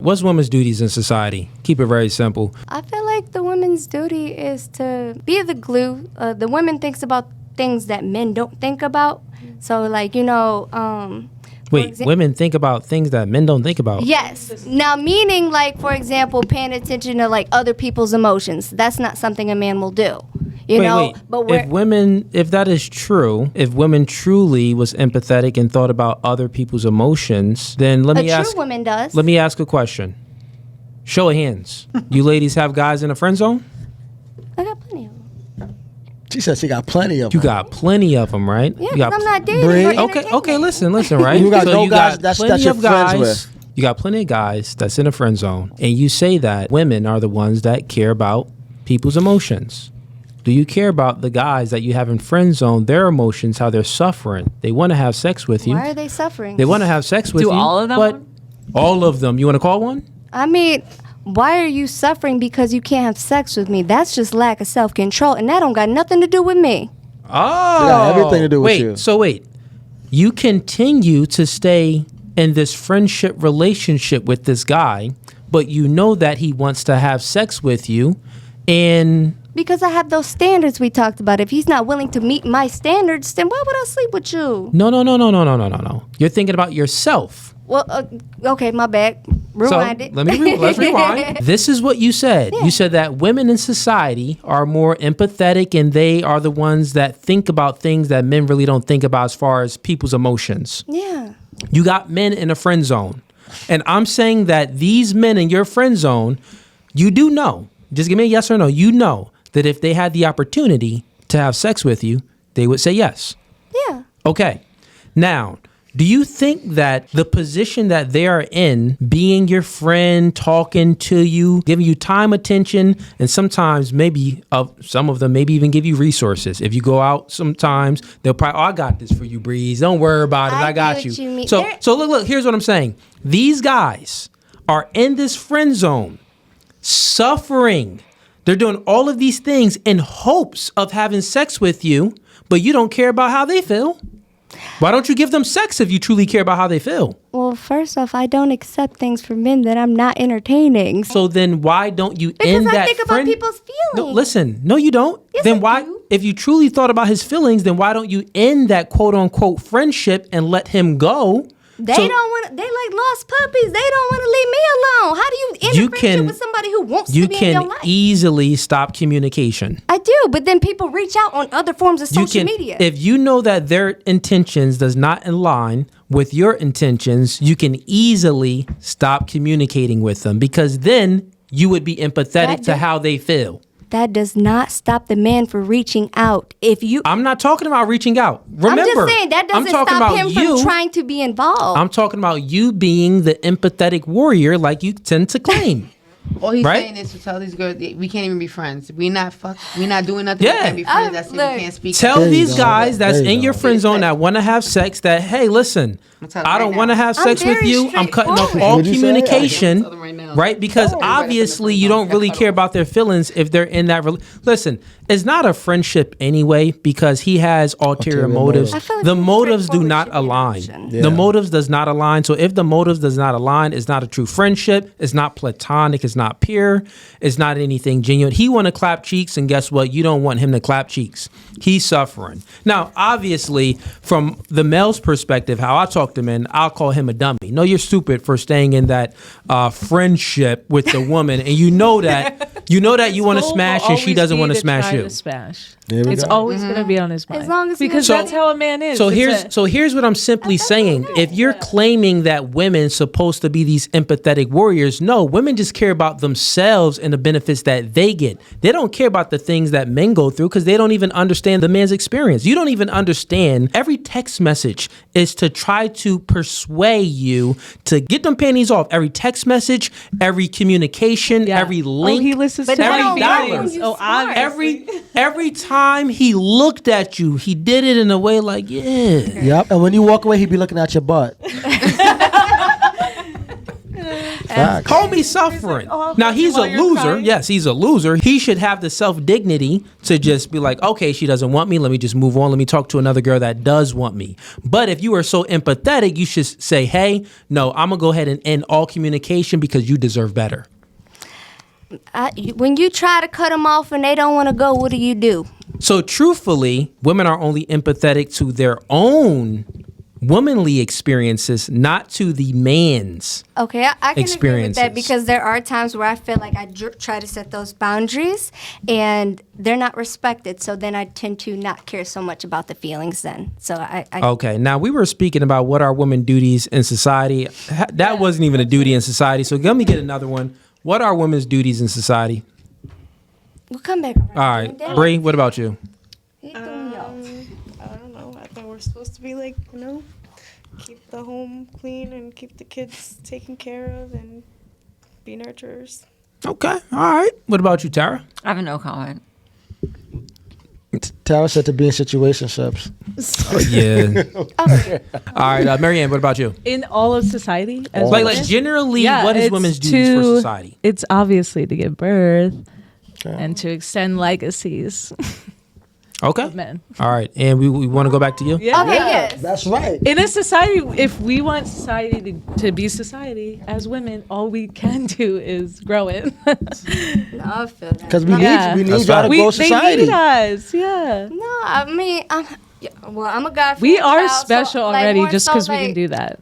What's women's duties in society? Keep it very simple. I feel like the women's duty is to be the glue. The women thinks about things that men don't think about. So, like, Wait, women think about things that men don't think about? Yes. Now, meaning, like, for example, paying attention to, like, other people's emotions. That's not something a man will do. Wait. But if that is true, if women truly was empathetic and thought about other people's emotions, then let me ask. A true woman does. Let me ask a question. Show of hands. You ladies have guys in a friend zone? I got plenty of them. She said she got plenty of them. You got plenty of them, right? Yeah, because I'm not dating. Okay, listen, right? You got guys that you're friends with. You got plenty of guys that's in a friend zone, and you say that women are the ones that care about people's emotions. Do you care about the guys that you have in friend zone, their emotions, how they're suffering? They want to have sex with you. Why are they suffering? They want to have sex with you. Do all of them? But all of them. You want to call one? I mean, why are you suffering because you can't have sex with me? That's just lack of self-control, and that don't got nothing to do with me. Oh. It got everything to do with you. So wait. You continue to stay in this friendship relationship with this guy, but you know that he wants to have sex with you, and... Because I have those standards we talked about. If he's not willing to meet my standards, then why would I sleep with you? No. You're thinking about yourself. Well, okay, my bad. Rewind it. Let's rewind. This is what you said. Yeah. You said that women in society are more empathetic and they are the ones that think about things that men really don't think about as far as people's emotions. Yeah. You got men in a friend zone. And I'm saying that these men in your friend zone, you do know, just give me a yes or no, you know that if they had the opportunity to have sex with you, they would say yes. Yeah. Okay. Now, do you think that the position that they are in, being your friend, talking to you, giving you time, attention, and sometimes maybe some of them maybe even give you resources. If you go out sometimes, they'll probably, I got this for you, Breeze. Don't worry about it. I got you. So look, here's what I'm saying. These guys are in this friend zone, suffering. They're doing all of these things in hopes of having sex with you, but you don't care about how they feel. Why don't you give them sex if you truly care about how they feel? Well, first off, I don't accept things from men that I'm not entertaining. So then why don't you end that Because I think about people's feelings. No, listen. No, you don't. Yes, then I why, do. if you truly thought about his feelings, then why don't you end that quote unquote friendship and let him go? They don't want to, they like lost puppies. They don't want to leave me alone. How do you end a friendship with somebody who wants to be in your life? You can easily stop communication. I do, but then people reach out on other forms of social media. If you know that their intentions does not align with your intentions, you can easily stop communicating with them because then you would be empathetic to how they feel. That does not stop the man from reaching out. I'm not talking about reaching out. Remember, I'm just saying that doesn't stop him from trying to be involved. I'm talking about you being the empathetic warrior like you tend to claim. All he's saying is to tell these girls we can't even be friends. We not doing nothing. Yeah. We can't be friends. That's it. We can't speak. Tell these guys that's in your friend zone that want to have sex that, hey, listen, I don't want to have sex with you. I'm cutting off all communication, right? Because obviously you don't really care about their feelings if they're in that. Listen, it's not a friendship anyway because he has ulterior motives. Like the motives do not align. Yeah. The motives does not align. So if the motives does not align, it's not a true friendship. It's not platonic. It's not pure. It's not anything genuine. He want to clap cheeks, and guess what? You don't want him to clap cheeks. He's suffering. Now, obviously, from the male's perspective, how I talk to men, I'll call him a dummy. No, you're stupid for staying in that friendship with the woman, and you know that you want to smash, and she doesn't want to smash you. It's always going to be on his mind. As long as because that's how a man is. So here's what I'm simply saying. If you're claiming that women's supposed to be these empathetic warriors, no, women just care about themselves and the benefits that they get. They don't care about the things that men go through because they don't even understand the man's experience. You don't even understand. Every text message is to try to persuade you to get them panties off. Every text message, every communication, every link. Oh, he listens to every dollar. Every time he looked at you, he did it in a way like, yeah. Yep. And when you walk away, he'd be looking at your butt. Facts. Homie suffering. Now he's a while you're loser. crying. Yes, he's a loser. He should have the self-dignity to just be like, okay, she doesn't want me. Let me just move on. Let me talk to another girl that does want me. But if you are so empathetic, you should say, hey, no, I'm going to go ahead and end all communication because you deserve better. When you try to cut them off and they don't want to go, what do? So truthfully, women are only empathetic to their own womanly experiences, not to the man's. Okay, I can agree with that experiences. because there are times where I feel like I try to set those boundaries and they're not respected. So then I tend to not care so much about the feelings then. So I Okay, now we were speaking about what are women duties in society. That wasn't even a duty in society. So let me get another one. What are women's duties in society? We'll come back around. All right, Bree, what about you? I don't know. I think we're supposed to be like, keep the home clean and keep the kids taken care of and be nurturers. Okay, all right. What about you, Tara? I have no comment. Tara said to be in situationships. Yeah. All right, Marianne, what about you? In all of society, as Like women? generally, Yeah, what is it's women's duties for society? It's obviously to give birth and to extend legacies Okay. of men. All right, and we want to go back to you? Yeah. Okay, yes. That's right. In a society, if we want society to be society, as women, all we can do is grow it. No, I feel that. Because we Yeah. need That's y'all to right. grow They society. need us, yeah. No, I mean, I'm a God. We are special already just because we can do that.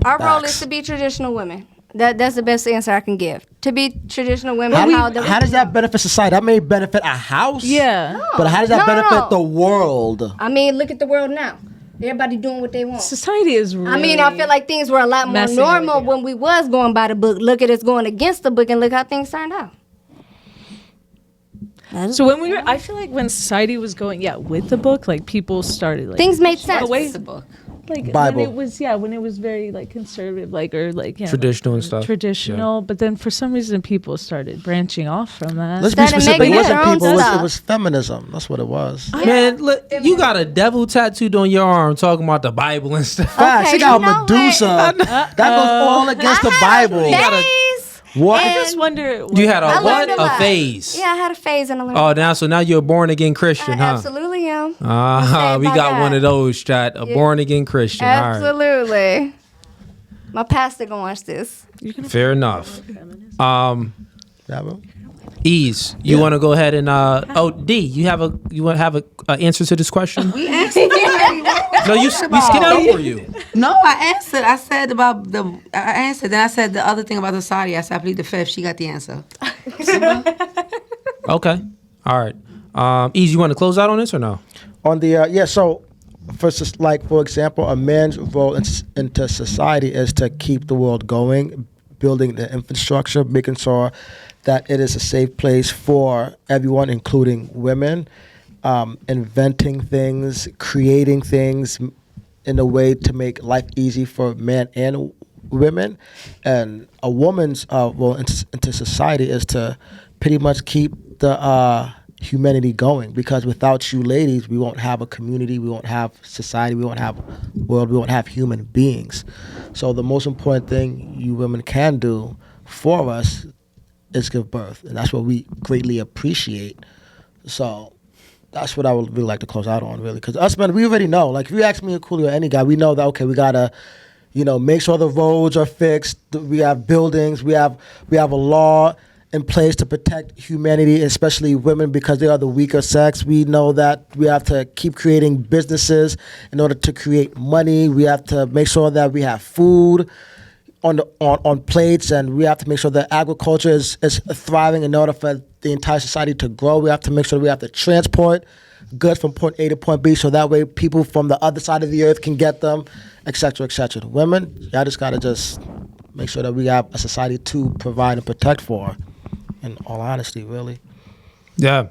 Our role Facts. is to be traditional women. That's the best answer I can give. To be traditional women. How does that benefit society? That may benefit a house. Yeah. But how does that No, benefit no. the world? I mean, look at the world now. Everybody doing what they want. Society is really... I mean, I feel like things were a lot more messing normal everything when we was going by the book. Look at us going against the book and look how things turned out. So when I feel like when society was going, with the book, like people started like... Things made sense. away. It's a book. Like Bible. when it was very like conservative, Traditional and stuff. Traditional, but then for some reason people started branching off from that. Let's be Started specific. making It wasn't their own people. It stuff. was feminism. That's what it was. Man, look, you got a devil tattooed on your arm talking about the Bible and stuff. Facts. She Okay, got you know Medusa. That goes all against the Bible. Phase. What? I just wonder. You had I a what? learned a A lot. phase. Yeah, I had a phase and I learned. Oh, so now you're a born again Christian, I huh? absolutely am. We by got God. one of those, chat. A born again Christian. All right. Absolutely. My pastor gonna watch this. Fair enough. Yeah, bro. Ease, you want to go ahead and D, you want to have a answer to this question? We answered already. No, we skipped over you. No, I answered. I said I answered. Then I said the other thing about the society. I said I plead the fifth. She got the answer. Okay. All right. Ease, you want to close out on this or no? On the so for example, a man's role into society is to keep the world going, building the infrastructure, making sure that it is a safe place for everyone, including women, inventing things, creating things in a way to make life easy for men and women. And a woman's role into society is to pretty much keep the humanity going, because without you ladies, we won't have a community, we won't have society, we won't have world, we won't have human beings. So the most important thing you women can do for us is give birth, and that's what we greatly appreciate. So that's what I would really like to close out on, really, because us men, we already know. Like if you ask me or Cooley or any guy, we know that okay, we gotta, make sure the roads are fixed. We have buildings. We have a law in place to protect humanity, especially women, because they are the weaker sex. We know that we have to keep creating businesses in order to create money. We have to make sure that we have food on plates, and we have to make sure that agriculture is thriving in order for the entire society to grow. We have to make sure we have to transport goods from point A to point B, so that way people from the other side of the earth can get them, et cetera, et cetera. Women, y'all just gotta just make sure that we have a society to provide and protect for. In all honesty, really. Yeah.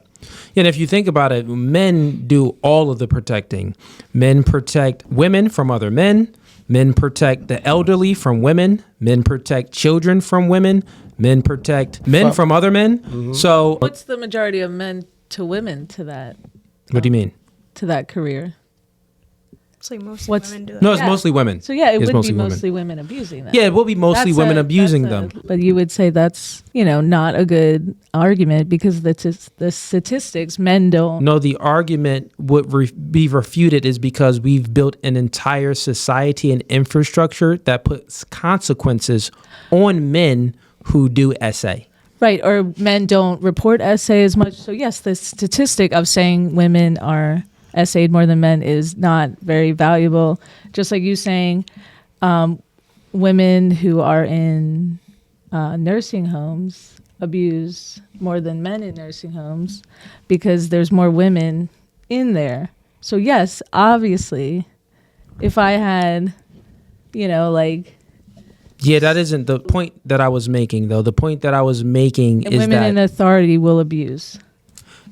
And if you think about it, men do all of the protecting. Men protect women from other men. Men protect the elderly from women. Men protect children from women. Men protect men from other men. Mm-hmm. So what's the majority of men to women to that? What do you mean? To that career? It's like mostly What's- women do that. No, it's Yeah. mostly women. So yeah, it It's would be women. mostly women abusing them. Yeah, it will be mostly That's women a- abusing that's them. But you would say that's, not a good argument because the statistics, men don't. No, the argument would be refuted is because we've built an entire society and infrastructure that puts consequences on men who do SA. Right, or men don't report essay as much. So yes, the statistic of saying women are essayed more than men is not very valuable. Just like you saying, women who are in nursing homes abuse more than men in nursing homes because there's more women in there. So yes, obviously, if I had, Yeah, that isn't the point that I was making, though. The point that I was making is women that in authority will abuse.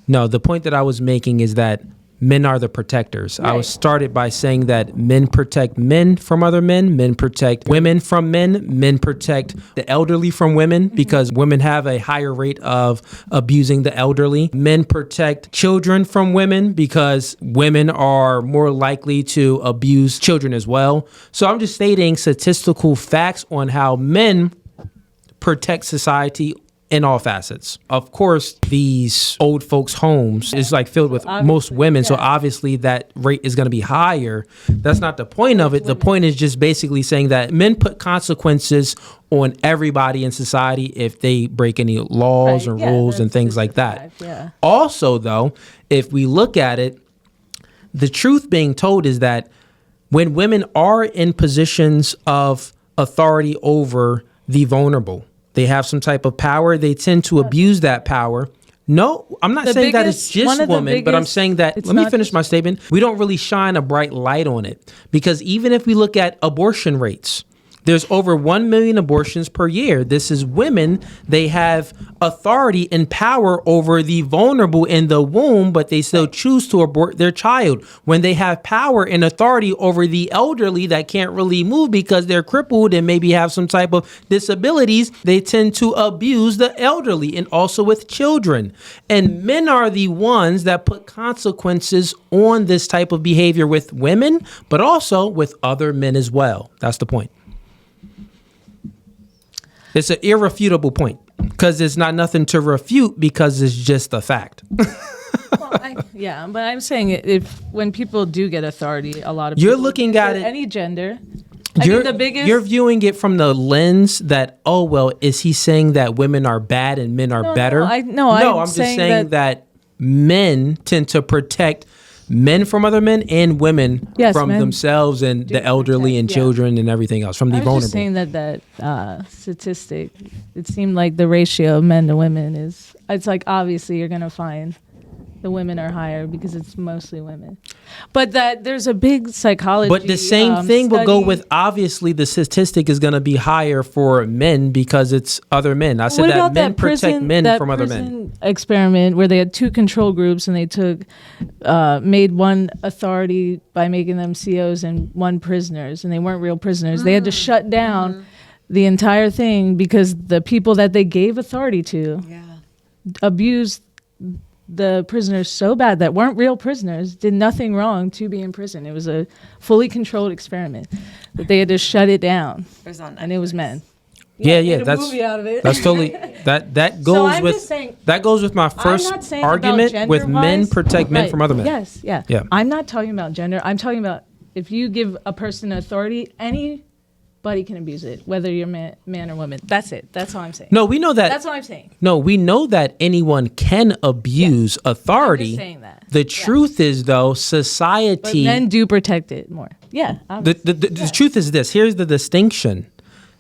no, the point that I was making is that men are the protectors. I was Right. started by saying that men protect men from other men protect women from men protect the elderly from women because women have a higher rate of abusing the elderly. Men protect children from women because women are more likely to abuse children as well. So I'm just stating statistical facts on how men protect society in all facets. Of course, these old folks' homes is like filled with most women, so obviously that rate is going to be higher. That's not the point of it. The point is just basically saying that men put consequences on everybody in society if they break any laws Right, or yeah, rules and that's things just like a that. fact, yeah. Also, though, if we look at it, the truth being told is that when women are in positions of authority over the vulnerable, they have some type of power, they tend to abuse that power. No, I'm not The saying that it's biggest- one just of the women, but I'm biggest- saying that, it's let me not finish just- my statement. We don't really shine a bright light on it because even if we look at abortion rates, there's over 1 million abortions per year. This is women. They have authority and power over the vulnerable in the womb, but they still choose to abort their child. When they have power and authority over the elderly that can't really move because they're crippled and maybe have some type of disabilities, they tend to abuse the elderly and also with children. And men are the ones that put consequences on this type of behavior with women, but also with other men as well. That's the point. It's an irrefutable point because there's not nothing to refute because it's just a fact. Yeah, but I'm saying if when people do get authority, a lot of You're people looking use at it- any gender. You're, the biggest. you're viewing it from the lens that, oh, well, is he saying that women are bad and men are No, better? no, I'm I'm just saying that- that men tend to protect men from other men and women Yes, from men themselves and do the elderly protect, and yeah. children and everything else, from the I was vulnerable. just saying that statistic. It seemed like the ratio of men to women is. It's like obviously you're gonna find the women are higher because it's mostly women, but that there's a big psychology. But the same thing will go study. with obviously the statistic is going to be higher for men because it's other men. I said What that about men that protect prison, men that from other men. prison experiment where they had two control groups and they took made one authority by making them COs and one prisoners, and they weren't real prisoners. They had to shut down the entire thing because the people that they gave authority to abused the prisoners so bad that weren't real prisoners, did nothing wrong to be in prison. It was a fully controlled experiment that they had to shut it down, and it was men. Yeah, made a that's movie out of it. that's totally that goes I'm with just saying- that goes with my I'm first not saying about argument with men gender-wise. protect men Right. from other men. Yes, yeah. Yeah. I'm not talking about gender. I'm talking about if you give a person authority, anybody can abuse it, whether you're man or woman. That's it. That's all I'm saying. No, we know that. That's all I'm saying. No, we know that anyone can abuse authority. I'm just saying that. The truth is, though, But society. men do protect it more. Yeah. The truth is this. Here's the distinction: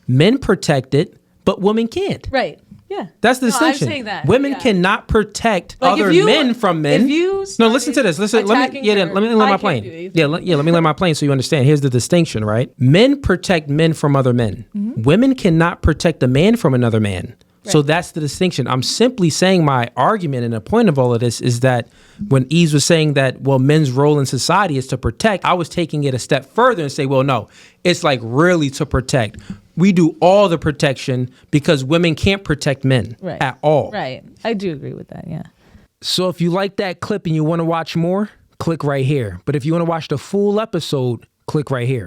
men protect it, but women can't. right. Yeah. That's the No, I'm distinction. saying that. Women Yeah. cannot protect Like, if other you- men from men. if you No, listen to this. Listen. Let attacking me. Yeah, her, let me land I my can't plane. do anything. Yeah, let me land my plane so you understand. Here's the distinction, right? Men protect men from other men. Mm-hmm. Women cannot protect a man from another man. So that's the distinction. I'm simply saying my argument and the point of all of this is that when Eve was saying that, well, men's role in society is to protect, I was taking it a step further and say, well, no, it's like really to protect. We do all the protection because women can't protect men Right. at all. Right. I do agree with that. Yeah. So if you like that clip and you want to watch more, click right here. But if you want to watch the full episode, click right here.